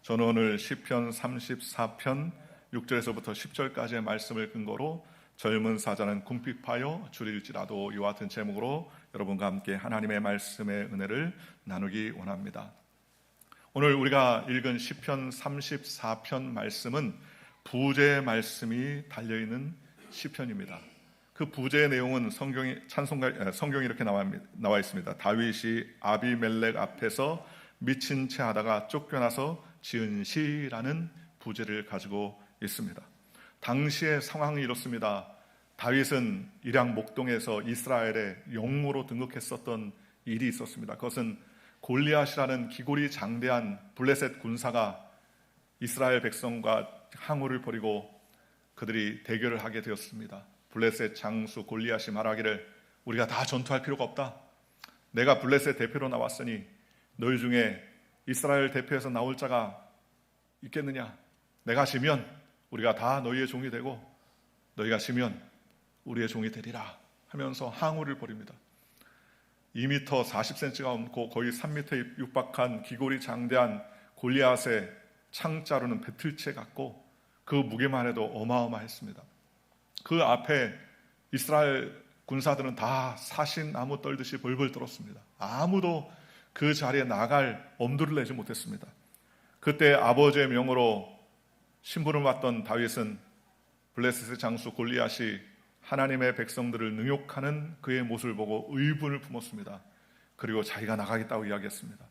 저는 오늘 시편 34편 6절에서부터 10절까지의 말씀을 근거로 젊은 사자는 궁핍하여 줄일지라도 이와 같은 제목으로 여러분과 함께 하나님의 말씀의 은혜를 나누기 원합니다. 오늘 우리가 읽은 시편 34편 말씀은 부제의 말씀이 달려있는 시편입니다. 그 부제의 내용은 성경에 이렇게 나와 있습니다. 다윗이 아비멜렉 앞에서 미친 채 하다가 쫓겨나서 지은 시라는 부제를 가지고 있습니다. 당시의 상황이 이렇습니다. 다윗은 일양 목동에서 이스라엘의 영웅으로 등극했었던 일이 있었습니다. 그것은 골리앗이라는 기골이 장대한 블레셋 군사가 이스라엘 백성과 항우를 벌이고 그들이 대결을 하게 되었습니다. 블레셋 장수 골리앗이 말하기를 우리가 다 전투할 필요가 없다. 내가 블레셋 대표로 나왔으니 너희 중에 이스라엘 대표에서 나올 자가 있겠느냐? 내가 지면 우리가 다 너희의 종이 되고 너희가 지면 우리의 종이 되리라 하면서 항우를 벌입니다. 2m 40cm가 넘고 거의 3m에 육박한 기골이 장대한 골리앗의 창자루는 배틀채 같고 그 무게만 해도 어마어마했습니다. 그 앞에 이스라엘 군사들은 다 사신나무 떨듯이 벌벌 떨었습니다. 아무도 그 자리에 나갈 엄두를 내지 못했습니다. 그때 아버지의 명으로 신분을 맡던 다윗은 블레셋의 장수 골리앗이 하나님의 백성들을 능욕하는 그의 모습을 보고 의분을 품었습니다. 그리고 자기가 나가겠다고 이야기했습니다.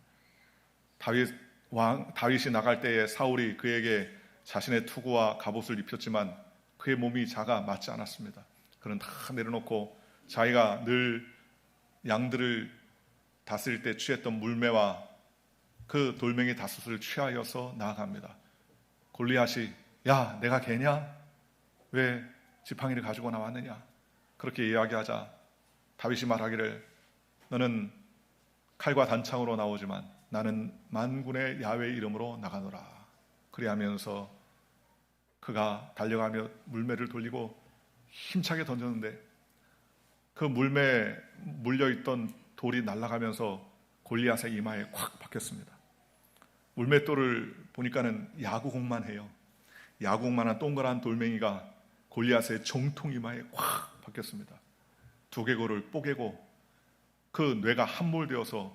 다윗이 나갈 때에 사울이 그에게 자신의 투구와 갑옷을 입혔지만 그의 몸이 작아 맞지 않았습니다. 그는 다 내려놓고 자기가 늘 양들을 다스릴 때 취했던 물매와 그 돌멩이 다섯을 취하여서 나아갑니다. 골리앗이 야 내가 개냐? 왜 지팡이를 가지고 나왔느냐? 그렇게 이야기하자 다윗이 말하기를 너는 칼과 단창으로 나오지만 나는 만군의 야훼의 이름으로 나가노라. 그리하면서 그가 달려가며 물매를 돌리고 힘차게 던졌는데 그 물매에 물려있던 돌이 날아가면서 골리앗의 이마에 콱 박혔습니다. 물맷돌을 보니까는 야구공만 해요. 야구공만한 동그란 돌멩이가 골리앗의 정통 이마에 콱 박혔습니다. 두개골을 뽀개고 그 뇌가 함몰되어서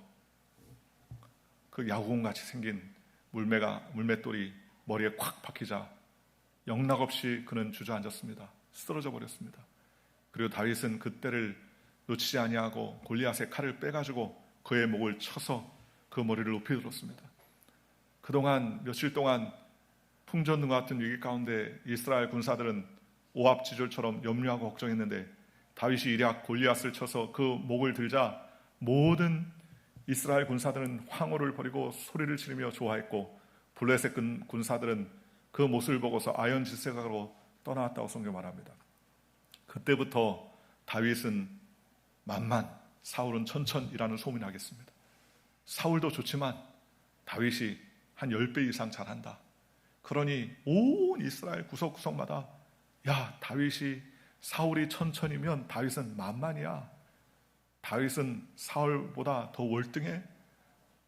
그 야구공같이 생긴 물맷돌이 머리에 콱 박히자 영락없이 그는 주저앉았습니다. 쓰러져 버렸습니다. 그리고 다윗은 그때를 놓치지 아니하고 골리앗의 칼을 빼가지고 그의 목을 쳐서 그 머리를 높이 들었습니다. 그동안 며칠 동안 풍전등과 같은 위기 가운데 이스라엘 군사들은 오합지졸처럼 염려하고 걱정했는데 다윗이 일약 골리앗을 쳐서 그 목을 들자 모든 이스라엘 군사들은 황호를 벌이고 소리를 지르며 좋아했고 블레셋 군사들은 그 모습을 보고서 아연질색하고 떠나왔다고 성경 말합니다. 그때부터 다윗은 만만, 사울은 천천이라는 소문이 나겠습니다. 사울도 좋지만 다윗이 한 10배 이상 잘한다. 그러니 온 이스라엘 구석구석마다 야 다윗이 사울이 천천이면 다윗은 만만이야. 다윗은 사울보다 더 월등해.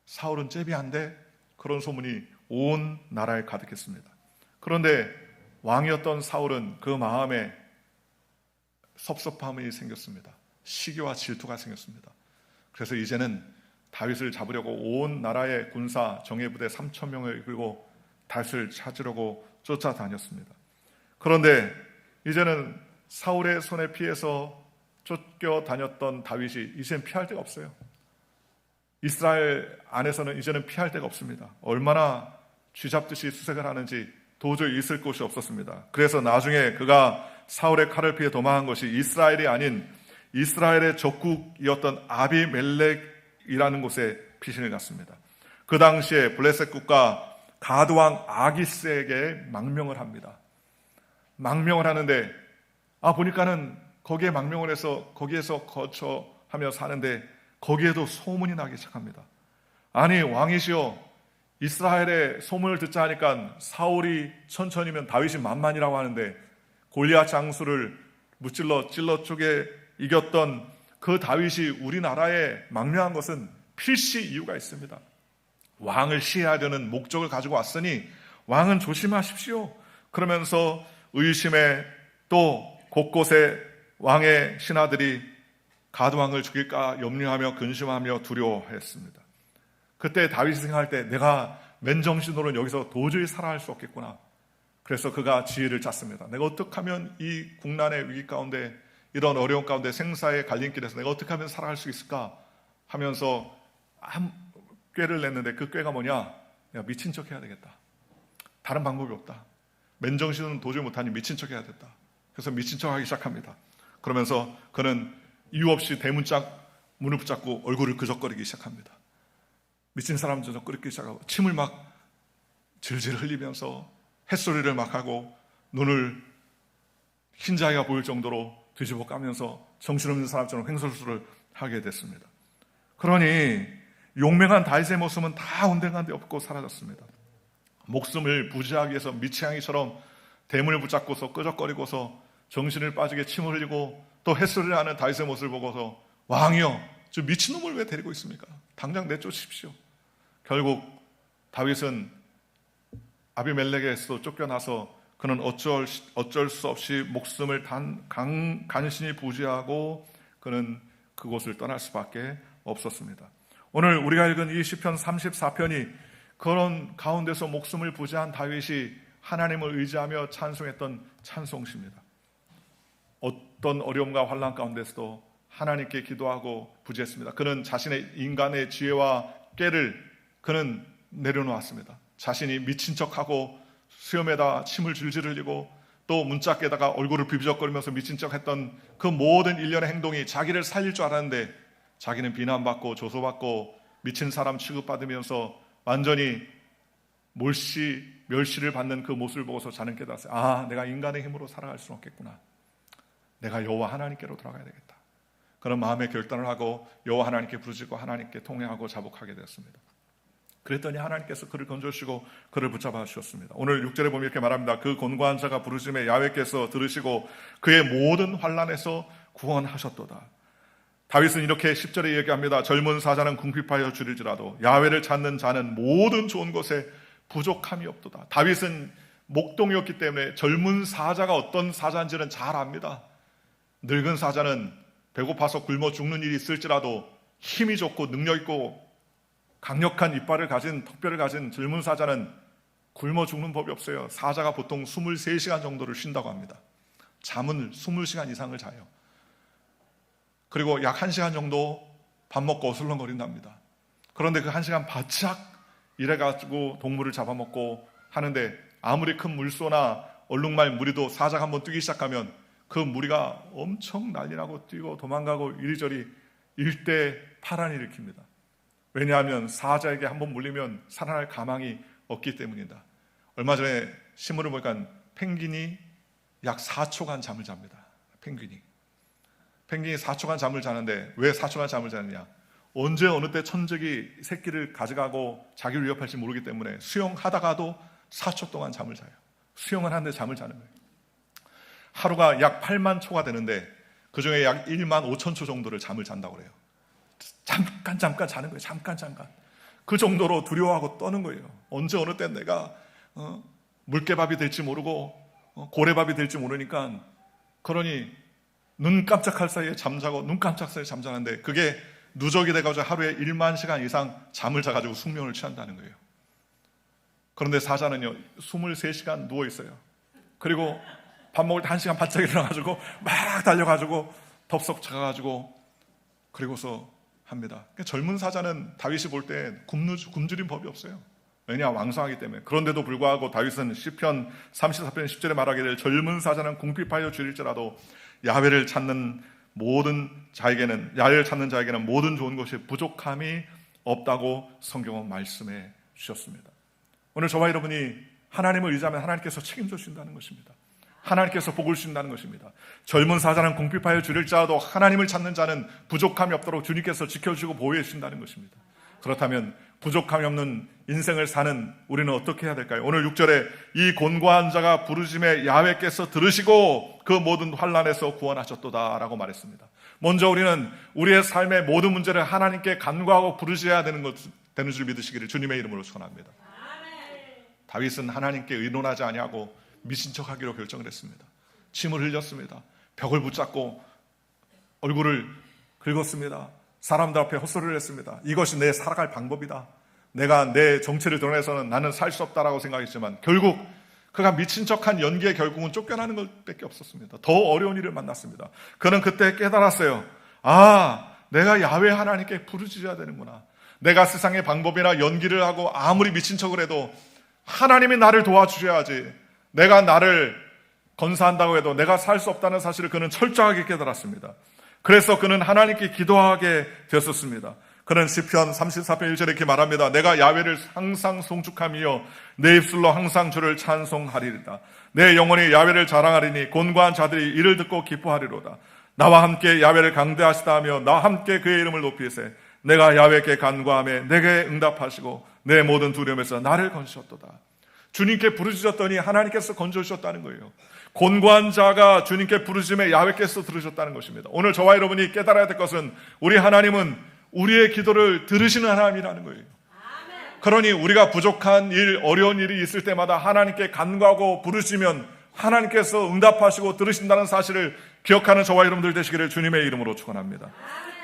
사울은 잽이한데 그런 소문이 온 나라에 가득했습니다. 그런데 왕이었던 사울은 그 마음에 섭섭함이 생겼습니다. 시기와 질투가 생겼습니다. 그래서 이제는 다윗을 잡으려고 온 나라의 군사 정예부대 3,000명을 이끌고 다윗을 찾으려고 쫓아다녔습니다. 그런데 이제는 사울의 손에 피해서 쫓겨다녔던 다윗이 이제는 피할 데가 없어요. 이스라엘 안에서는 이제는 피할 데가 없습니다. 얼마나 쥐잡듯이 수색을 하는지 도저히 있을 곳이 없었습니다. 그래서 나중에 그가 사울의 칼을 피해 도망한 것이 이스라엘이 아닌 이스라엘의 적국이었던 아비멜렉이라는 곳에 피신을 갔습니다. 그 당시에 블레셋 국가 가드왕 아기스에게 망명을 합니다. 망명을 하는데 보니까는 거기에 망명을 해서 거기에서 거처하며 사는데 거기에도 소문이 나기 시작합니다. 아니 왕이시여 이스라엘의 소문을 듣자 하니까 사울이 천천이면 다윗이 만만이라고 하는데 골리앗 장수를 무찔러 찔러 쪼개 이겼던 그 다윗이 우리나라에 망명한 것은 필시 이유가 있습니다. 왕을 시해야 되는 목적을 가지고 왔으니 왕은 조심하십시오. 그러면서 의심에 또 곳곳에 왕의 신하들이 가드왕을 죽일까 염려하며 근심하며 두려워했습니다. 그때 다윗이 생각할 때 내가 맨정신으로는 여기서 도저히 살아갈 수 없겠구나. 그래서 그가 지혜를 짰습니다. 내가 어떻게 하면 이 국난의 위기 가운데, 이런 어려운 가운데, 생사의 갈림길에서 내가 어떻게 하면 살아갈 수 있을까 하면서 한 꾀를 냈는데, 그 꾀가 뭐냐? 내가 미친 척 해야 되겠다. 다른 방법이 없다. 맨정신은 도저히 못하니 미친 척 해야 됐다. 그래서 미친 척 하기 시작합니다. 그러면서 그는 이유 없이 대문짝 문을 붙잡고 얼굴을 그적거리기 시작합니다. 미친 사람처럼 끓이기 시작하고 침을 막 질질 흘리면서 햇소리를 막 하고 눈을 흰자위가 보일 정도로 뒤집어 까면서 정신없는 사람처럼 횡설수설을 하게 됐습니다. 그러니 용맹한 다윗의 모습은 다 온데간데 없고 사라졌습니다. 목숨을 부지하기 위해서 미치양이처럼 대문을 붙잡고서 끄적거리고서 정신을 빠지게 침을 흘리고 또 햇소리를 하는 다윗의 모습을 보고서 왕이여, 저 미친놈을 왜 데리고 있습니까? 당장 내쫓으십시오. 결국 다윗은 아비멜렉에서 쫓겨나서 그는 어쩔 수 없이 목숨을 간신히 부지하고 그는 그곳을 떠날 수밖에 없었습니다. 오늘 우리가 읽은 이 시편 34편이 그런 가운데서 목숨을 부지한 다윗이 하나님을 의지하며 찬송했던 찬송시입니다. 어떤 어려움과 환난 가운데서도 하나님께 기도하고 부지했습니다. 그는 자신의 인간의 지혜와 꾀를 그는 내려놓았습니다. 자신이 미친 척하고 수염에다 침을 줄줄 흘리고 또 문짝에다가 얼굴을 비비적거리면서 미친 척했던 그 모든 일련의 행동이 자기를 살릴 줄 알았는데 자기는 비난받고 조소받고 미친 사람 취급받으면서 완전히 멸시를 받는 그 모습을 보고서 자는 깨달았어요. 아, 내가 인간의 힘으로 살아갈 수는 없겠구나. 내가 여호와 하나님께로 돌아가야 되겠다. 그런 마음의 결단을 하고 여호와 하나님께 부르짖고 하나님께 통회하고 자복하게 되었습니다. 그랬더니 하나님께서 그를 건져주시고 그를 붙잡아 주셨습니다. 오늘 6절에 보면 이렇게 말합니다. 그 곤고한 자가 부르심에 야훼께서 들으시고 그의 모든 환난에서 구원하셨도다. 다윗은 이렇게 10절에 얘기합니다. 젊은 사자는 궁핍하여 줄일지라도 야훼를 찾는 자는 모든 좋은 것에 부족함이 없도다. 다윗은 목동이었기 때문에 젊은 사자가 어떤 사자인지는 잘 압니다. 늙은 사자는 배고파서 굶어 죽는 일이 있을지라도 힘이 좋고 능력 있고 강력한 이빨을 가진 턱뼈를 가진 젊은 사자는 굶어 죽는 법이 없어요. 사자가 보통 23시간 정도를 쉰다고 합니다. 잠은 20시간 이상을 자요. 그리고 약 1시간 정도 밥 먹고 어슬렁거린답니다. 그런데 그 1시간 바짝 일해가지고 동물을 잡아먹고 하는데 아무리 큰 물소나 얼룩말 무리도 사자가 한번 뛰기 시작하면 그 무리가 엄청 난리나고 뛰고 도망가고 이리저리 일대파란을 일으킵니다. 왜냐하면 사자에게 한번 물리면 살아날 가망이 없기 때문이다. 얼마 전에 신문을 보니까 펭귄이 약 4초간 잠을 잡니다. 펭귄이 4초간 잠을 자는데 왜 4초간 잠을 자느냐? 언제 어느 때 천적이 새끼를 가져가고 자기를 위협할지 모르기 때문에 수영하다가도 4초 동안 잠을 자요. 수영을 하는데 잠을 자는 거예요. 하루가 약 8만 초가 되는데 그중에 약 1만 5천 초 정도를 잠을 잔다고 그래요. 잠깐 자는 거예요. 잠깐. 그 정도로 두려워하고 떠는 거예요. 언제 어느 때 내가 물개밥이 될지 모르고 고래밥이 될지 모르니까 그러니 눈 깜짝할 사이에 잠자고 눈 깜짝 사이에 잠자는데 그게 누적이 돼가지고 하루에 1만 시간 이상 잠을 자가지고 숙면을 취한다는 거예요. 그런데 사자는요 23시간 누워있어요. 그리고 밥 먹을 때 1시간 바짝 일어나가지고 막 달려가지고 덥석 차가가지고 그리고서 합니다. 그러니까 젊은 사자는 다윗이 볼 때 굶주린 법이 없어요. 왜냐? 왕성하기 때문에. 그런데도 불구하고 다윗은 시편 34편 10절에 말하기를 젊은 사자는 궁핍하여 줄일지라도 야훼를 찾는 자에게는 모든 좋은 것이 부족함이 없다고 성경은 말씀해 주셨습니다. 오늘 저와 여러분이 하나님을 의지하면 하나님께서 책임져 주신다는 것입니다. 하나님께서 복을 주신다는 것입니다. 젊은 사자는 궁핍하여 줄일지라도 하나님을 찾는 자는 부족함이 없도록 주님께서 지켜주시고 보호해 주신다는 것입니다. 그렇다면 부족함이 없는 인생을 사는 우리는 어떻게 해야 될까요? 오늘 6절에 이 곤고한 자가 부르심에 야훼께서 들으시고 그 모든 환난에서 구원하셨도다 라고 말했습니다. 먼저 우리는 우리의 삶의 모든 문제를 하나님께 간구하고 부르짖어야 되는 줄 믿으시기를 주님의 이름으로 축원합니다. 다윗은 하나님께 의논하지 아니하고 미친 척하기로 결정을 했습니다. 침을 흘렸습니다. 벽을 붙잡고 얼굴을 긁었습니다. 사람들 앞에 헛소리를 했습니다. 이것이 내 살아갈 방법이다. 내가 내 정체를 드러내서는 나는 살 수 없다라고 생각했지만 결국 그가 미친 척한 연기의 결국은 쫓겨나는 것밖에 없었습니다. 더 어려운 일을 만났습니다. 그는 그때 깨달았어요. 내가 야훼 하나님께 부르짖어야 되는구나. 내가 세상의 방법이나 연기를 하고 아무리 미친 척을 해도 하나님이 나를 도와주셔야지. 내가 나를 건사한다고 해도 내가 살 수 없다는 사실을 그는 철저하게 깨달았습니다. 그래서 그는 하나님께 기도하게 되었습니다. 그는 시편 34편 1절에 이렇게 말합니다. 내가 야훼를 항상 송축하며 내 입술로 항상 주를 찬송하리이다. 내 영혼이 야훼를 자랑하리니 곤고한 자들이 이를 듣고 기뻐하리로다. 나와 함께 야훼를 강대하시다 하며 나와 함께 그의 이름을 높이세. 내가 야훼께 간구하며 내게 응답하시고 내 모든 두려움에서 나를 건지셨도다. 주님께 부르짖었더니 하나님께서 건져주셨다는 거예요. 곤고한 자가 주님께 부르짖음에 야훼께서 들으셨다는 것입니다. 오늘 저와 여러분이 깨달아야 될 것은 우리 하나님은 우리의 기도를 들으시는 하나님이라는 거예요. 그러니 우리가 부족한 일, 어려운 일이 있을 때마다 하나님께 간구하고 부르시면 하나님께서 응답하시고 들으신다는 사실을 기억하는 저와 여러분들 되시기를 주님의 이름으로 축원합니다.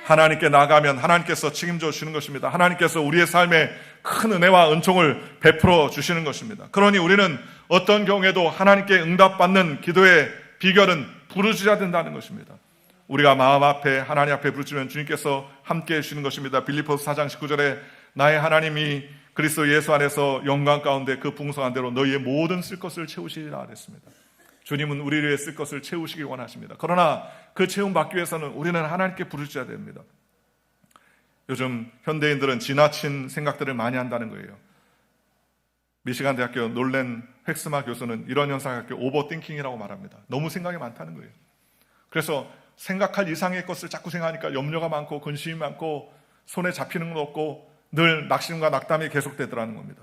하나님께 나가면 하나님께서 책임져 주시는 것입니다. 하나님께서 우리의 삶에 큰 은혜와 은총을 베풀어 주시는 것입니다. 그러니 우리는 어떤 경우에도 하나님께 응답받는 기도의 비결은 부르짖어야 된다는 것입니다. 우리가 마음 앞에 하나님 앞에 부르짖으면 주님께서 함께해 주시는 것입니다. 빌립보서 4장 19절에 나의 하나님이 그리스도 예수 안에서 영광 가운데 그 풍성한 대로 너희의 모든 쓸 것을 채우시리라 그랬습니다. 주님은 우리를 위해 쓸 것을 채우시기 원하십니다. 그러나 그 채움 받기 위해서는 우리는 하나님께 부르짖어야 됩니다. 요즘 현대인들은 지나친 생각들을 많이 한다는 거예요. 미시간 대학교 놀랜 획스마 교수는 이런 현상을 오버띵킹이라고 말합니다. 너무 생각이 많다는 거예요. 그래서 생각할 이상의 것을 자꾸 생각하니까 염려가 많고 근심이 많고 손에 잡히는 건 없고 늘 낙심과 낙담이 계속되더라는 겁니다.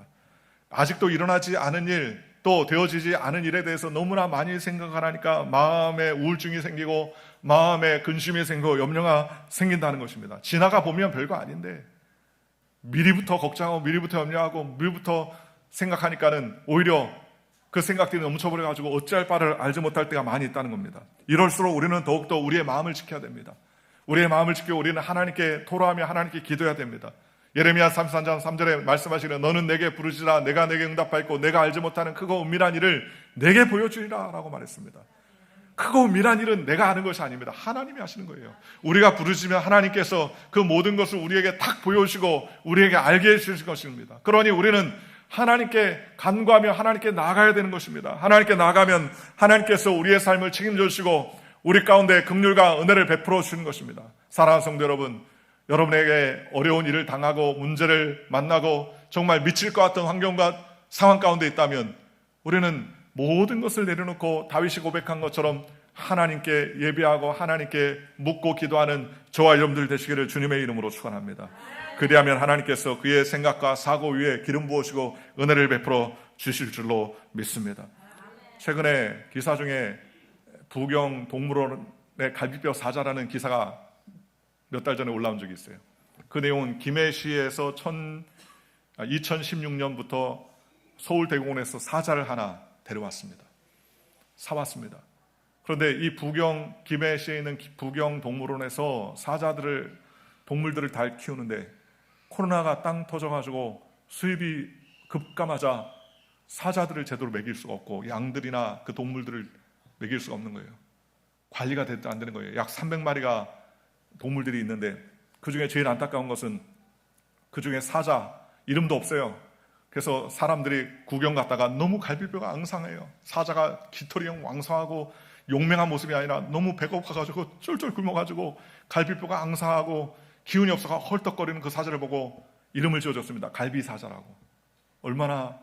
아직도 일어나지 않은 일, 또 되어지지 않은 일에 대해서 너무나 많이 생각하니까 마음에 우울증이 생기고 마음에 근심이 생기고 염려가 생긴다는 것입니다. 지나가 보면 별거 아닌데 미리부터 걱정하고 미리부터 염려하고 미리부터 생각하니까는 오히려 그 생각들이 넘쳐버려가지고 어찌할 바를 알지 못할 때가 많이 있다는 겁니다. 이럴수록 우리는 더욱더 우리의 마음을 지켜야 됩니다. 우리의 마음을 지키고 우리는 하나님께 토로하며 하나님께 기도해야 됩니다. 예레미야 33장 3절에 말씀하시는 너는 내게 부르짖으라 내가 내게 응답하였고 내가 알지 못하는 크고 은밀한 일을 내게 보여주리라 라고 말했습니다. 크고 은밀한 일은 내가 아는 것이 아닙니다. 하나님이 하시는 거예요. 우리가 부르짖으면 하나님께서 그 모든 것을 우리에게 탁 보여주시고 우리에게 알게 해주실 것입니다. 그러니 우리는 하나님께 간구하며 하나님께 나아가야 되는 것입니다. 하나님께 나아가면 하나님께서 우리의 삶을 책임져 주시고 우리 가운데 긍휼과 은혜를 베풀어 주시는 것입니다. 사랑하는 성도 여러분, 여러분에게 어려운 일을 당하고 문제를 만나고 정말 미칠 것 같은 환경과 상황 가운데 있다면 우리는 모든 것을 내려놓고 다윗이 고백한 것처럼 하나님께 예배하고 하나님께 묻고 기도하는 저와 여러분들 되시기를 주님의 이름으로 축원합니다. 그리하면 하나님께서 그의 생각과 사고 위에 기름 부으시고 은혜를 베풀어 주실 줄로 믿습니다. 최근에 기사 중에 부경 동물원의 갈비뼈 사자라는 기사가 몇 달 전에 올라온 적이 있어요. 그 내용은 김해시에서 2016년부터 서울대공원에서 사자를 하나 데려왔습니다. 사왔습니다. 그런데 이 김해시에 있는 부경 동물원에서 동물들을 다 키우는데 코로나가 땅 터져가지고 수입이 급감하자 사자들을 제대로 먹일 수가 없고 양들이나 그 동물들을 먹일 수가 없는 거예요. 관리가 안 되는 거예요. 약 300마리가 동물들이 있는데 그중에 제일 안타까운 것은 그중에 사자 이름도 없어요. 그래서 사람들이 구경 갔다가 너무 갈비뼈가 앙상해요. 사자가 깃털이 왕성하고 용맹한 모습이 아니라 너무 배고파가지고 쫄쫄 굶어가지고 갈비뼈가 앙상하고 기운이 없어서 헐떡거리는 그 사자를 보고 이름을 지어줬습니다. 갈비사자라고. 얼마나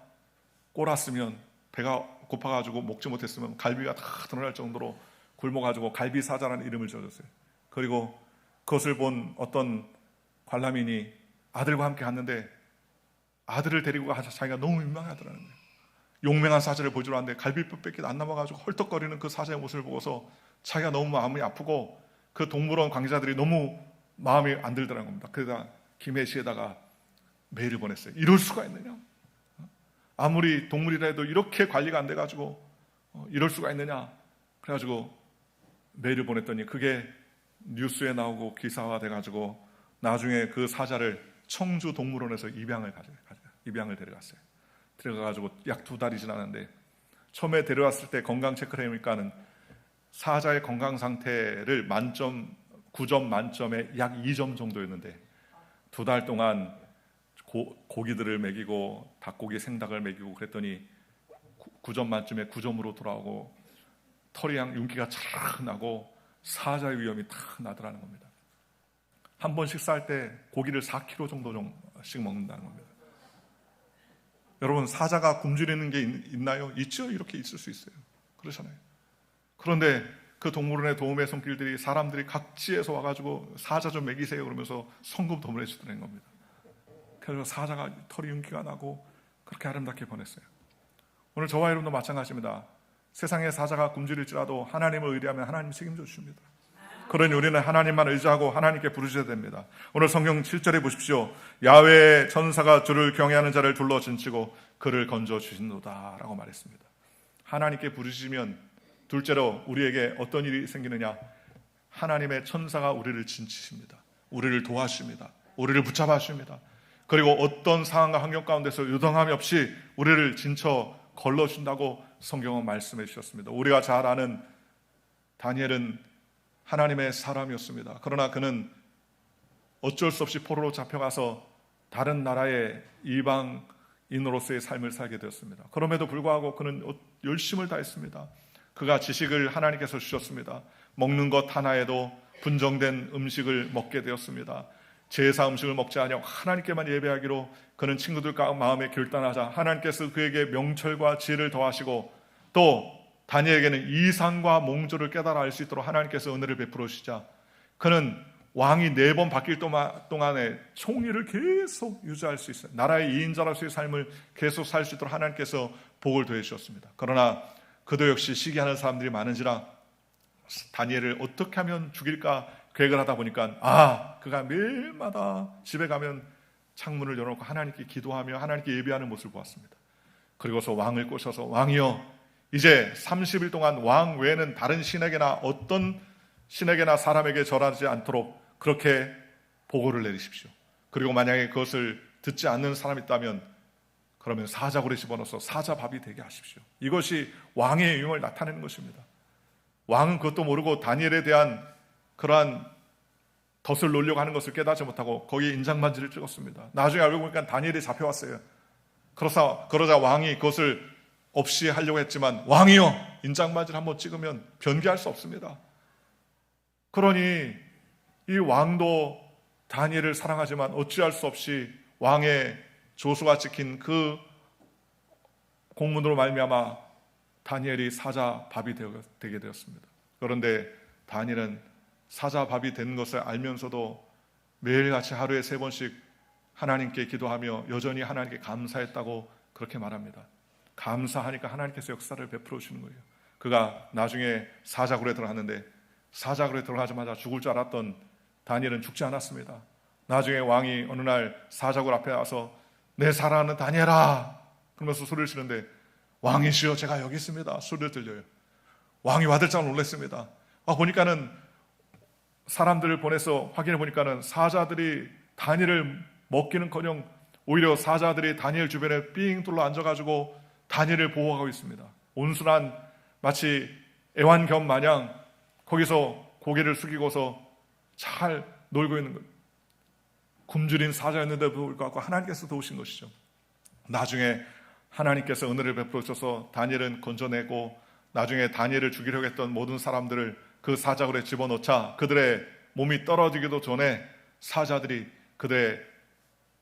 꼴았으면 배가 고파가지고 먹지 못했으면 갈비가 다 드러날 정도로 굶어가지고 갈비사자라는 이름을 지어줬어요. 그리고 그것을 본 어떤 관람인이 아들과 함께 갔는데 아들을 데리고 가서 자기가 너무 민망하더라는 거예요. 용맹한 사자를 보여주러 왔는데 갈비뼈밖에 안 남아가지고 헐떡거리는 그 사자의 모습을 보고서 자기가 너무 마음이 아프고 그 동물원 관계자들이 너무 마음이 안 들더라는 겁니다. 그러다 김해시에다가 메일을 보냈어요. 이럴 수가 있느냐? 아무리 동물이라 해도 이렇게 관리가 안 돼가지고 이럴 수가 있느냐? 그래가지고 메일을 보냈더니 그게 뉴스에 나오고 기사화 돼가지고 나중에 그 사자를 청주 동물원에서 입양을 데려갔어요. 데려가가지고 약 2달이 지났는데 처음에 데려왔을 때 건강 체크를 해보니까는 사자의 건강 상태를 만점 9점 만점에 약 2점 정도였는데 2달 동안 고기들을 먹이고 닭고기 생닭을 먹이고 그랬더니 9점 만점에 9점으로 돌아오고 털이랑 윤기가 쫙 나고 사자의 위험이 탁 나더라는 겁니다. 한 번 식사할 때 고기를 4kg 정도씩 먹는다는 겁니다. 여러분, 사자가 굶주리는 게 있나요? 있죠. 이렇게 있을 수 있어요. 그렇잖아요. 그런데 그 동물원의 도움의 손길들이 사람들이 각지에서 와가지고 사자 좀 먹이세요 그러면서 성금도 보내주더라는 겁니다. 그래서 사자가 털이 윤기가 나고 그렇게 아름답게 보냈어요. 오늘 저와 여러분도 마찬가지입니다. 세상에 사자가 굶주릴지라도 하나님을 의뢰하면 하나님이 책임져 주십니다. 그러니 우리는 하나님만 의지하고 하나님께 부르셔야 됩니다. 오늘 성경 7절에 보십시오. 야훼의 천사가 주를 경외하는 자를 둘러 진치고 그를 건져 주신도다 라고 말했습니다. 하나님께 부르시면 둘째로 우리에게 어떤 일이 생기느냐? 하나님의 천사가 우리를 진치십니다. 우리를 도와주십니다. 우리를 붙잡아 주십니다. 그리고 어떤 상황과 환경 가운데서 요동함이 없이 우리를 진쳐 걸러준다고 성경은 말씀해 주셨습니다. 우리가 잘 아는 다니엘은 하나님의 사람이었습니다. 그러나 그는 어쩔 수 없이 포로로 잡혀가서 다른 나라의 이방인으로서의 삶을 살게 되었습니다. 그럼에도 불구하고 그는 열심을 다했습니다. 그가 지식을 하나님께서 주셨습니다. 먹는 것 하나에도 분정된 음식을 먹게 되었습니다. 제사 음식을 먹지 아니하고 하나님께만 예배하기로 그는 친구들과 마음에 결단하자 하나님께서 그에게 명철과 지혜를 더하시고 또 다니엘에게는 이상과 몽조를 깨달아 알 수 있도록 하나님께서 은혜를 베풀어 주시자 그는 왕이 4번 바뀔 동안에 총리를 계속 유지할 수 있어요. 나라의 2인자로서의 삶을 계속 살 수 있도록 하나님께서 복을 더해 주셨습니다. 그러나 그도 역시 시기하는 사람들이 많은지라 다니엘을 어떻게 하면 죽일까 계획을 하다 보니까 그가 매일마다 집에 가면 창문을 열어놓고 하나님께 기도하며 하나님께 예배하는 모습을 보았습니다. 그리고서 왕을 꼬셔서 왕이여 이제 30일 동안 왕 외에는 다른 신에게나 어떤 신에게나 사람에게 절하지 않도록 그렇게 보고를 내리십시오. 그리고 만약에 그것을 듣지 않는 사람이 있다면 그러면 사자굴에 집어넣어서 사자밥이 되게 하십시오. 이것이 왕의 위엄을 나타내는 것입니다. 왕은 그것도 모르고 다니엘에 대한 그러한 덫을 놓으려고 하는 것을 깨닫지 못하고 거기에 인장반지를 찍었습니다. 나중에 알고 보니까 다니엘이 잡혀왔어요. 그러자 왕이 그것을 없이 하려고 했지만 왕이요 인장반지를 한번 찍으면 변개할 수 없습니다. 그러니 이 왕도 다니엘을 사랑하지만 어찌할 수 없이 왕의 조수가 찍힌 그 공문으로 말미암아 다니엘이 사자밥이 되게 되었습니다. 그런데 다니엘은 사자밥이 된 것을 알면서도 매일같이 하루에 3번씩 하나님께 기도하며 여전히 하나님께 감사했다고 그렇게 말합니다. 감사하니까 하나님께서 역사를 베풀어 주시는 거예요. 그가 나중에 사자굴에 들어갔는데 사자굴에 들어가자마자 죽을 줄 알았던 다니엘은 죽지 않았습니다. 나중에 왕이 어느 날 사자굴 앞에 와서 내 사랑하는 다니엘아 그러면서 소리를 치는데 왕이시여 제가 여기 있습니다 소리를 들려요. 왕이 와들짝 놀랐습니다. 보니까는 사람들을 보내서 확인해 보니까는 사자들이 다니엘을 먹기는커녕 오히려 사자들이 다니엘 주변에 삥 둘러 앉아가지고 다니엘을 보호하고 있습니다. 온순한 마치 애완견 마냥 거기서 고개를 숙이고서 잘 놀고 있는 것. 굶주린 사자였는데도 불구하고 하나님께서 도우신 것이죠. 나중에 하나님께서 은혜를 베풀어 주셔서 다니엘은 건져내고 나중에 다니엘을 죽이려고 했던 모든 사람들을 그 사자굴에 집어넣자 그들의 몸이 떨어지기도 전에 사자들이 그들의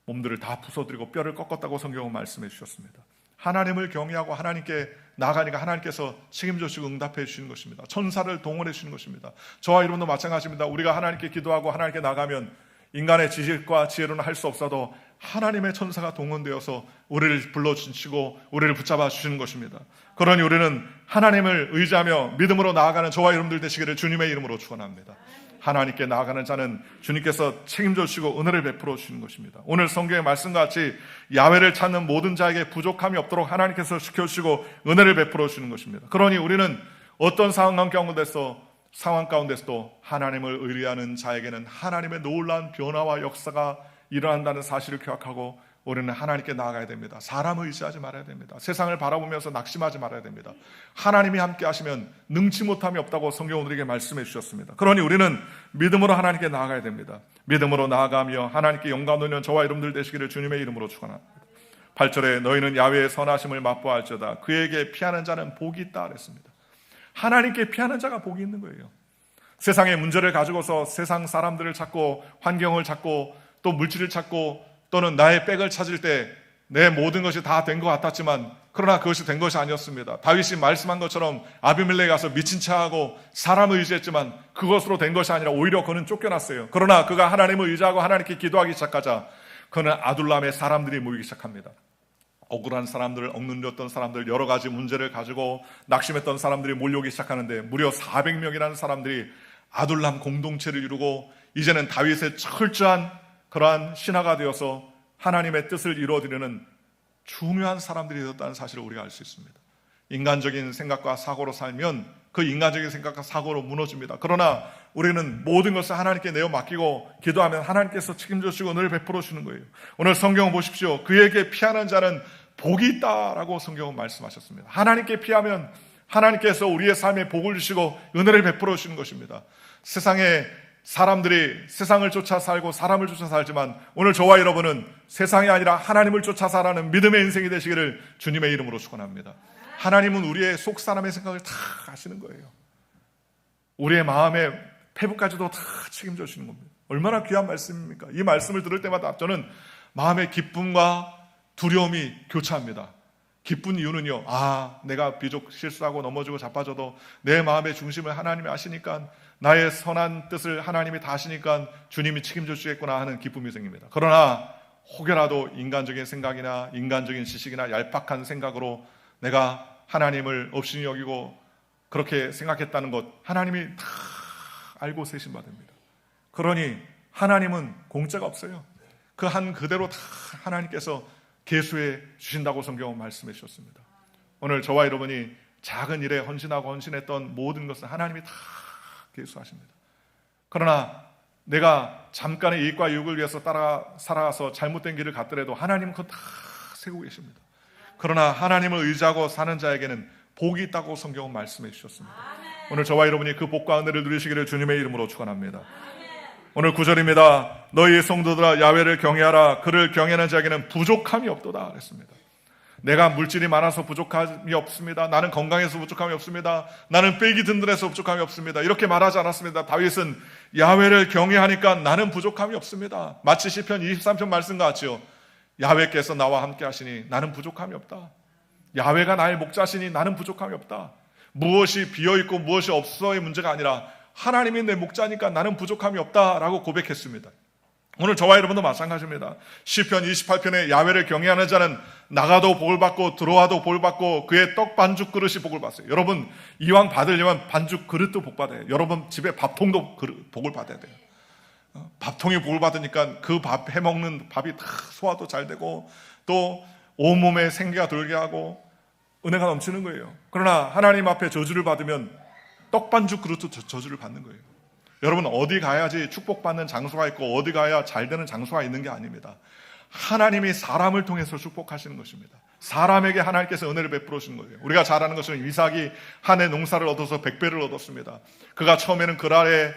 몸들을 다 부숴드리고 뼈를 꺾었다고 성경은 말씀해 주셨습니다. 하나님을 경외하고 하나님께 나아가니까 하나님께서 책임져 주시고 응답해 주시는 것입니다. 천사를 동원해 주시는 것입니다. 저와 여러분도 마찬가지입니다. 우리가 하나님께 기도하고 하나님께 나가면 인간의 지식과 지혜로는 할 수 없어도 하나님의 천사가 동원되어서 우리를 불러주시고 우리를 붙잡아 주시는 것입니다. 그러니 우리는 하나님을 의지하며 믿음으로 나아가는 저와 여러분들 되시기를 주님의 이름으로 축원합니다. 하나님께 나아가는 자는 주님께서 책임져 주시고 은혜를 베풀어 주시는 것입니다. 오늘 성경의 말씀과 같이 야훼를 찾는 모든 자에게 부족함이 없도록 하나님께서 지켜주시고 은혜를 베풀어 주시는 것입니다. 그러니 우리는 어떤 상황 가운데서도 하나님을 의뢰하는 자에게는 하나님의 놀라운 변화와 역사가 일어난다는 사실을 기억하고 우리는 하나님께 나아가야 됩니다. 사람을 의지하지 말아야 됩니다. 세상을 바라보면서 낙심하지 말아야 됩니다. 하나님이 함께 하시면 능치 못함이 없다고 성경은 우리에게 말씀해 주셨습니다. 그러니 우리는 믿음으로 하나님께 나아가야 됩니다. 믿음으로 나아가며 하나님께 영광 돌리는 저와 여러분들 되시기를 주님의 이름으로 축원합니다. 8절에 너희는 야훼의 선하심을 맛보아할지어다 그에게 피하는 자는 복이 있다 그랬습니다. 하나님께 피하는 자가 복이 있는 거예요. 세상의 문제를 가지고서 세상 사람들을 찾고 환경을 찾고 또 물질을 찾고 또는 나의 백을 찾을 때 내 모든 것이 다 된 것 같았지만 그러나 그것이 된 것이 아니었습니다. 다윗이 말씀한 것처럼 아비멜렉에 가서 미친 체하고 사람을 의지했지만 그것으로 된 것이 아니라 오히려 그는 쫓겨났어요. 그러나 그가 하나님을 의지하고 하나님께 기도하기 시작하자 그는 아둘람의 사람들이 모이기 시작합니다. 억울한 사람들, 억눌렸던 사람들, 여러 가지 문제를 가지고 낙심했던 사람들이 몰려오기 시작하는데 무려 400명이라는 사람들이 아둘람 공동체를 이루고 이제는 다윗의 철저한 그러한 신하가 되어서 하나님의 뜻을 이루어드리는 중요한 사람들이 되었다는 사실을 우리가 알 수 있습니다. 인간적인 생각과 사고로 살면 그 인간적인 생각과 사고로 무너집니다. 그러나 우리는 모든 것을 하나님께 내어 맡기고 기도하면 하나님께서 책임져 주시고 은혜를 베풀어 주는 거예요. 오늘 성경을 보십시오. 그에게 피하는 자는 복이 있다라고 성경은 말씀하셨습니다. 하나님께 피하면 하나님께서 우리의 삶에 복을 주시고 은혜를 베풀어 주시는 것입니다. 세상에 사람들이 세상을 쫓아 살고 사람을 쫓아 살지만 오늘 저와 여러분은 세상이 아니라 하나님을 쫓아 살아가는 믿음의 인생이 되시기를 주님의 이름으로 축원합니다. 하나님은 우리의 속 사람의 생각을 다 아시는 거예요. 우리의 마음의 패부까지도 다 책임져 주시는 겁니다. 얼마나 귀한 말씀입니까? 이 말씀을 들을 때마다 저는 마음의 기쁨과 두려움이 교차합니다. 기쁜 이유는요, 내가 비록 실수하고 넘어지고 자빠져도 내 마음의 중심을 하나님이 아시니까 나의 선한 뜻을 하나님이 다 아시니까 주님이 책임져 주시겠구나 하는 기쁨이 생깁니다. 그러나 혹여라도 인간적인 생각이나 인간적인 지식이나 얄팍한 생각으로 내가 하나님을 업신이 여기고 그렇게 생각했다는 것 하나님이 다 알고 세신 바 됩니다. 그러니 하나님은 공짜가 없어요. 그 한 그대로 다 하나님께서 계수해 주신다고 성경은 말씀해 주셨습니다. 오늘 저와 여러분이 작은 일에 헌신하고 헌신했던 모든 것은 하나님이 다 계수하십니다. 그러나 내가 잠깐의 이익과 유익을 위해서 살아가서 잘못된 길을 갔더라도 하나님은 그거 다 세우고 계십니다. 그러나 하나님을 의지하고 사는 자에게는 복이 있다고 성경은 말씀해 주셨습니다. 오늘 저와 여러분이 그 복과 은혜를 누리시기를 주님의 이름으로 축원합니다. 오늘 9절입니다. 너희 성도들아 야훼를 경외하라. 그를 경외하는 자에게는 부족함이 없도다 그랬습니다. 내가 물질이 많아서 부족함이 없습니다. 나는 건강해서 부족함이 없습니다. 나는 뼈기 든든해서 부족함이 없습니다. 이렇게 말하지 않았습니다. 다윗은 야훼를 경외하니까 나는 부족함이 없습니다. 마치 시편 23편 말씀과 같지요. 야훼께서 나와 함께 하시니 나는 부족함이 없다. 야훼가 나의 목자시니 나는 부족함이 없다. 무엇이 비어있고 무엇이 없어의 문제가 아니라 하나님이 내 목자니까 나는 부족함이 없다라고 고백했습니다. 오늘 저와 여러분도 마찬가지입니다. 시편 28편에 야훼를 경외하는 자는 나가도 복을 받고 들어와도 복을 받고 그의 떡 반죽 그릇이 복을 받아요. 여러분 이왕 받으려면 반죽 그릇도 복 받아요. 여러분 집에 밥통도 복을 받아야 돼요. 밥통이 복을 받으니까 그 밥 해먹는 밥이 다 소화도 잘 되고 또 온몸에 생기가 돌게 하고 은혜가 넘치는 거예요. 그러나 하나님 앞에 저주를 받으면 떡반죽 그릇도 저주를 받는 거예요. 여러분 어디 가야지 축복받는 장소가 있고 어디 가야 잘 되는 장소가 있는 게 아닙니다. 하나님이 사람을 통해서 축복하시는 것입니다. 사람에게 하나님께서 은혜를 베풀어 주신 거예요. 우리가 잘 아는 것은 이삭이 한 해 농사를 얻어서 100배를 얻었습니다. 그가 처음에는 그랄의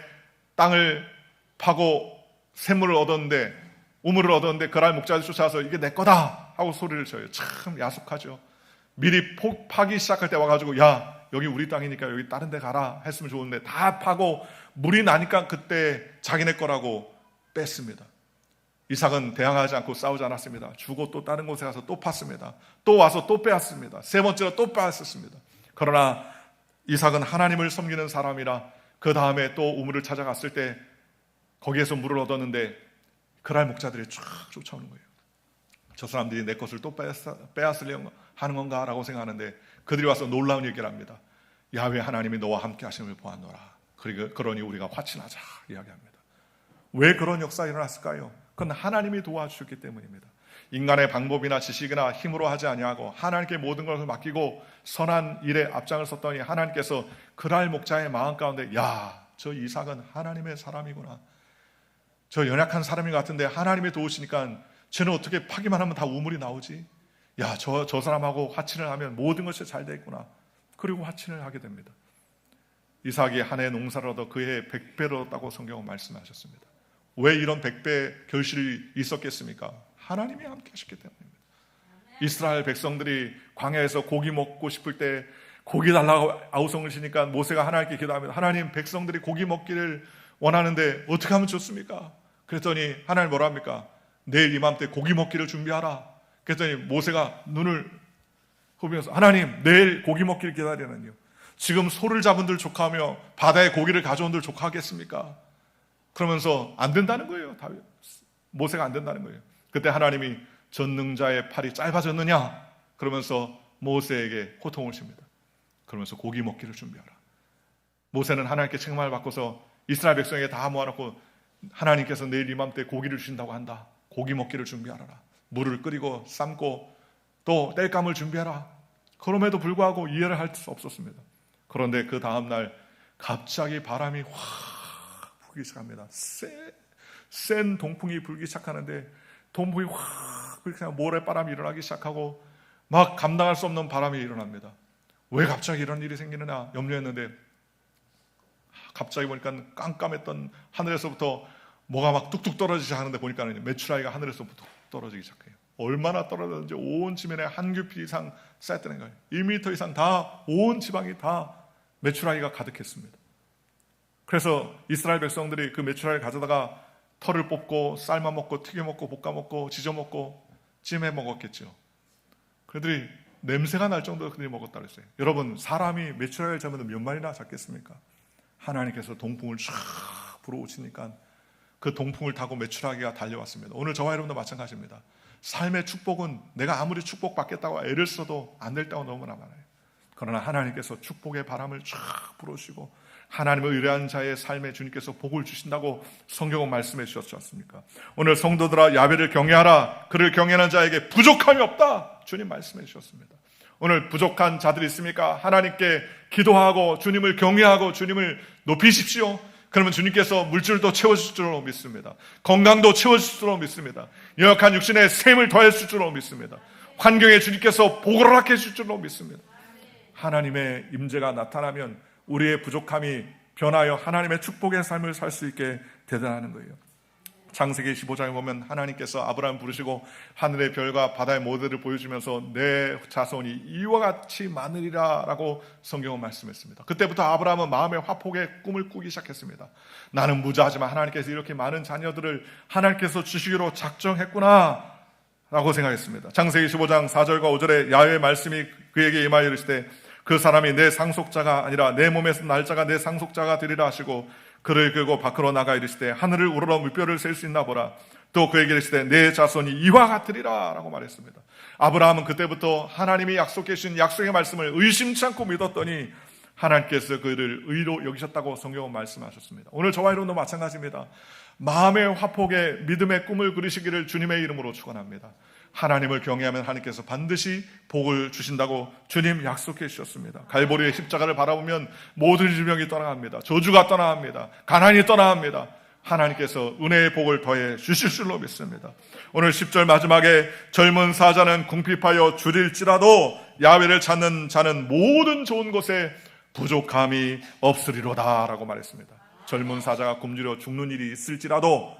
땅을 파고 샘물을 얻었는데 우물을 얻었는데 그랄 목자들 쫓아와서 이게 내 거다 하고 소리를 쳐요. 참 야속하죠. 미리 파기 시작할 때 와가지고 야 여기 우리 땅이니까 여기 다른 데 가라 했으면 좋은데 다 파고 물이 나니까 그때 자기네 거라고 뺐습니다. 이삭은 대항하지 않고 싸우지 않았습니다. 주고 또 다른 곳에 가서 또 팠습니다. 또 와서 또 빼앗습니다. 세 번째로 또 빼앗았습니다. 그러나 이삭은 하나님을 섬기는 사람이라 그 다음에 또 우물을 찾아갔을 때 거기에서 물을 얻었는데 그랄 목자들이 쫙 쫓아오는 거예요. 저 사람들이 내 것을 또 빼앗으려고 하는 건가 라고 생각하는데 그들이 와서 놀라운 얘기를 합니다. 야훼 하나님이 너와 함께 하심을 보았노라. 그러니 우리가 화친하자 이야기합니다. 왜 그런 역사가 일어났을까요? 그건 하나님이 도와주셨기 때문입니다. 인간의 방법이나 지식이나 힘으로 하지 아니하고 하나님께 모든 것을 맡기고 선한 일에 앞장을 섰더니 하나님께서 그랄 목자의 마음 가운데 저 이삭은 하나님의 사람이구나, 저 연약한 사람인 것 같은데 하나님이 도우시니까 쟤는 어떻게 파기만 하면 다 우물이 나오지, 저 사람하고 화친을 하면 모든 것이 잘 되겠구나. 그리고 화친을 하게 됩니다. 이삭이 한 해 농사를 얻어 그 해에 100배를 얻었다고 성경은 말씀하셨습니다. 왜 이런 100배 결실이 있었겠습니까? 하나님이 함께 하셨기 때문입니다. 이스라엘 백성들이 광야에서 고기 먹고 싶을 때 고기 달라고 아우성을 치니까 모세가 하나님께 기도합니다. 하나님, 백성들이 고기 먹기를 원하는데 어떻게 하면 좋습니까? 그랬더니 하나님 뭐라 합니까? 내일 이맘때 고기 먹기를 준비하라. 그랬더니 모세가 눈을 후비면서 하나님, 내일 고기 먹기를 기다리는요, 지금 소를 잡은들 조카하며 바다에 고기를 가져온들 조카하겠습니까? 그러면서 안 된다는 거예요. 모세가 안 된다는 거예요. 그때 하나님이 전능자의 팔이 짧아졌느냐? 그러면서 모세에게 호통을 칩니다. 그러면서 고기 먹기를 준비하라. 모세는 하나님께 책망을 받고서 이스라엘 백성에게 다 모아놓고 하나님께서 내일 이맘때 고기를 주신다고 한다. 고기 먹기를 준비하라. 물을 끓이고 삶고 또 땔감을 준비하라. 그럼에도 불구하고 이해를 할 수 없었습니다. 그런데 그 다음날 갑자기 바람이 확 불기 시작합니다. 센 동풍이 불기 시작하는데 동풍이 확 그렇게 모래바람이 일어나기 시작하고 막 감당할 수 없는 바람이 일어납니다. 왜 갑자기 이런 일이 생기느냐 염려했는데 갑자기 보니까 깜깜했던 하늘에서부터 뭐가 막 뚝뚝 떨어지지 하는데 보니까 메추라기가 하늘에서부터 떨어지기 시작해요. 얼마나 떨어졌는지 온 지면에 한 규피 이상 쌓였다는 거예요. 1m 이상 다 온 지방이 다 메추라기가 가득했습니다. 그래서 이스라엘 백성들이 그 메추라기를 가져다가 털을 뽑고 삶아 먹고 튀겨 먹고 볶아 먹고 지져 먹고 찜해 먹었겠죠. 그들이 냄새가 날 정도로 그들이 먹었다 그랬어요. 여러분, 사람이 메추라기를 잡으면 몇 마리나 잡겠습니까? 하나님께서 동풍을 쫙 불어오시니까 그 동풍을 타고 메추라기가 달려왔습니다. 오늘 저와 여러분도 마찬가지입니다. 삶의 축복은 내가 아무리 축복받겠다고 애를 써도 안 될 때가 너무나 많아요. 그러나 하나님께서 축복의 바람을 쫙 불어오시고 하나님을 의뢰한 자의 삶에 주님께서 복을 주신다고 성경은 말씀해 주셨지 않습니까? 오늘 성도들아, 야훼를 경외하라. 그를 경외하는 자에게 부족함이 없다. 주님 말씀해 주셨습니다. 오늘 부족한 자들이 있습니까? 하나님께 기도하고 주님을 경외하고 주님을 높이십시오. 그러면 주님께서 물질도 채워주실 줄로 믿습니다. 건강도 채워주실 줄로 믿습니다. 연약한 육신에 샘을 더해주실 줄로 믿습니다. 환경에 주님께서 복을 허락해 주실 줄로 믿습니다. 하나님의 임재가 나타나면 우리의 부족함이 변하여 하나님의 축복의 삶을 살 수 있게 되다는 거예요. 창세기 15장에 보면 하나님께서 아브라함을 부르시고 하늘의 별과 바다의 모델을 보여주면서 내 자손이 이와 같이 많으리라 라고 성경은 말씀했습니다. 그때부터 아브라함은 마음의 화폭의 꿈을 꾸기 시작했습니다. 나는 무자하지만 하나님께서 이렇게 많은 자녀들을 하나님께서 주시기로 작정했구나 라고 생각했습니다. 창세기 15장 4절과 5절에 야훼의 말씀이 그에게 임하여 이르시되 그 사람이 내 상속자가 아니라 내 몸에서 날 자가 내 상속자가 되리라 하시고 그를 끌고 밖으로 나가 이르시되 하늘을 우러러 물결을 셀 수 있나 보라. 또 그에게 이르시되 내 자손이 이와 같으리라 라고 말했습니다. 아브라함은 그때부터 하나님이 약속해 주신 약속의 말씀을 의심치 않고 믿었더니 하나님께서 그를 의로 여기셨다고 성경은 말씀하셨습니다. 오늘 저와 여러분도 마찬가지입니다. 마음의 화폭에 믿음의 꿈을 그리시기를 주님의 이름으로 축원합니다. 하나님을 경외하면 하나님께서 반드시 복을 주신다고 주님 약속해 주셨습니다. 갈보리의 십자가를 바라보면 모든 질병이 떠나갑니다. 저주가 떠나갑니다. 가난이 떠나갑니다. 하나님께서 은혜의 복을 더해 주실 줄로 믿습니다. 오늘 10절 마지막에 젊은 사자는 궁핍하여 줄일지라도 야훼를 찾는 자는 모든 좋은 것에 부족함이 없으리로다 라고 말했습니다. 젊은 사자가 굶주려 죽는 일이 있을지라도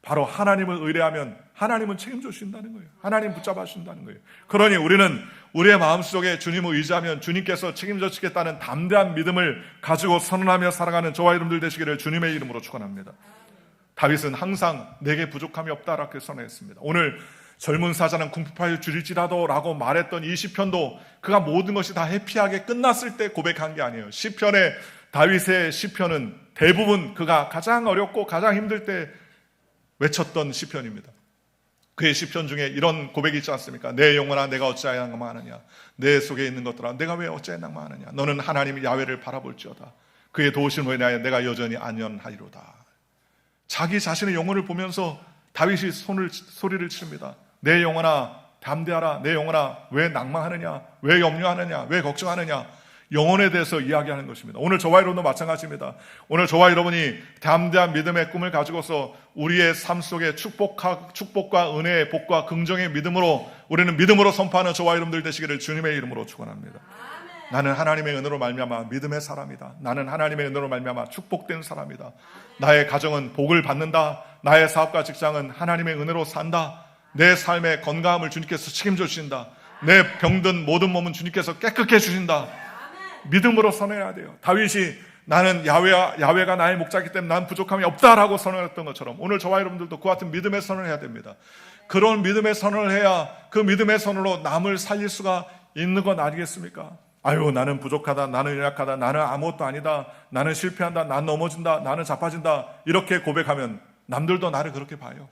바로 하나님을 의뢰하면 하나님은 책임져 주신다는 거예요. 하나님 붙잡아 주신다는 거예요. 그러니 우리는 우리의 마음속에 주님을 의지하면 주님께서 책임져 주시겠다는 담대한 믿음을 가지고 선언하며 살아가는 저와 여러분들 되시기를 주님의 이름으로 축원합니다. 다윗은 항상 내게 부족함이 없다라고 선언했습니다. 오늘 젊은 사자는 궁핍하여 줄일지라도 라고 말했던 이 시편도 그가 모든 것이 다 해피하게 끝났을 때 고백한 게 아니에요. 시편의 다윗의 시편은 대부분 그가 가장 어렵고 가장 힘들 때 외쳤던 시편입니다. 그의 시편 중에 이런 고백이 있지 않습니까? 내 영혼아 내가 어찌하여 낭망하느냐, 내 속에 있는 것들아 내가 왜 어찌하여 낭망하느냐, 너는 하나님 야훼를 바라볼지어다. 그의 도우심을 인하여 내가 여전히 안전하리로다. 자기 자신의 영혼을 보면서 다윗이 소리를 치릅니다. 내 영혼아 담대하라. 내 영혼아 왜 낭망하느냐, 왜 염려하느냐, 왜 걱정하느냐. 영혼에 대해서 이야기하는 것입니다. 오늘 저와 여러분도 마찬가지입니다. 오늘 저와 여러분이 담대한 믿음의 꿈을 가지고서 우리의 삶 속에 축복과 은혜의 복과 긍정의 믿음으로, 우리는 믿음으로 선포하는 저와 여러분들 되시기를 주님의 이름으로 축원합니다. 나는 하나님의 은혜로 말미암아 믿음의 사람이다. 나는 하나님의 은혜로 말미암아 축복된 사람이다. 나의 가정은 복을 받는다. 나의 사업과 직장은 하나님의 은혜로 산다. 내 삶의 건강함을 주님께서 책임져 주신다. 내 병든 모든 몸은 주님께서 깨끗게 해 주신다. 믿음으로 선언해야 돼요. 다윗이 나는 야훼가 나의 목자이기 때문에 난 부족함이 없다라고 선언했던 것처럼 오늘 저와 여러분들도 그 같은 믿음의 선언을 해야 됩니다. 그런 믿음의 선언을 해야 그 믿음의 선언으로 남을 살릴 수가 있는 건 아니겠습니까? 아유, 나는 부족하다, 나는 연약하다, 나는 아무것도 아니다, 나는 실패한다, 나는 넘어진다, 나는 자빠진다, 이렇게 고백하면 남들도 나를 그렇게 봐요.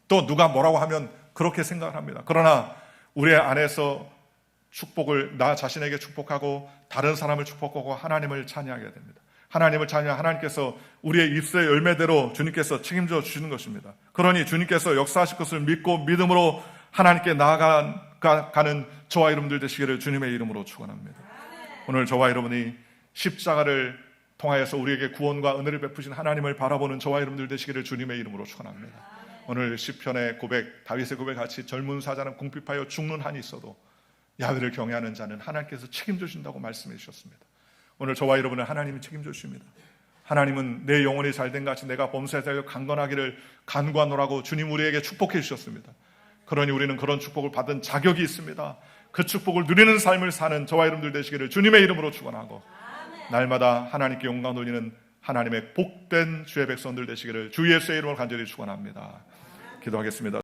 또 누가 뭐라고 하면 그렇게 생각을 합니다. 그러나 우리 안에서 축복을 나 자신에게 축복하고 다른 사람을 축복하고 하나님을 찬양하게 됩니다. 하나님을 찬양, 하나님께서 우리의 입술의 열매대로 주님께서 책임져 주시는 것입니다. 그러니 주님께서 역사하실 것을 믿고 믿음으로 하나님께 나아가는 저와 여러분들 되시기를 주님의 이름으로 축원합니다. 오늘 저와 여러분이 십자가를 통하여서 우리에게 구원과 은혜를 베푸신 하나님을 바라보는 저와 여러분들 되시기를 주님의 이름으로 축원합니다. 오늘 시편의 고백, 다윗의 고백 같이 젊은 사자는 궁핍하여 죽는 한이 있어도 야훼를 경외하는 자는 하나님께서 책임져 주신다고 말씀해 주셨습니다. 오늘 저와 여러분은 하나님이 책임져 주십니다. 하나님은 내 영혼이 잘된 같이 내가 범사에서 강건하기를 간구하노라고 주님 우리에게 축복해 주셨습니다. 그러니 우리는 그런 축복을 받은 자격이 있습니다. 그 축복을 누리는 삶을 사는 저와 여러분들 되시기를 주님의 이름으로 축원하고 날마다 하나님께 영광 돌리는 하나님의 복된 주의 백성들 되시기를 주 예수의 이름으로 간절히 축원합니다. 기도하겠습니다.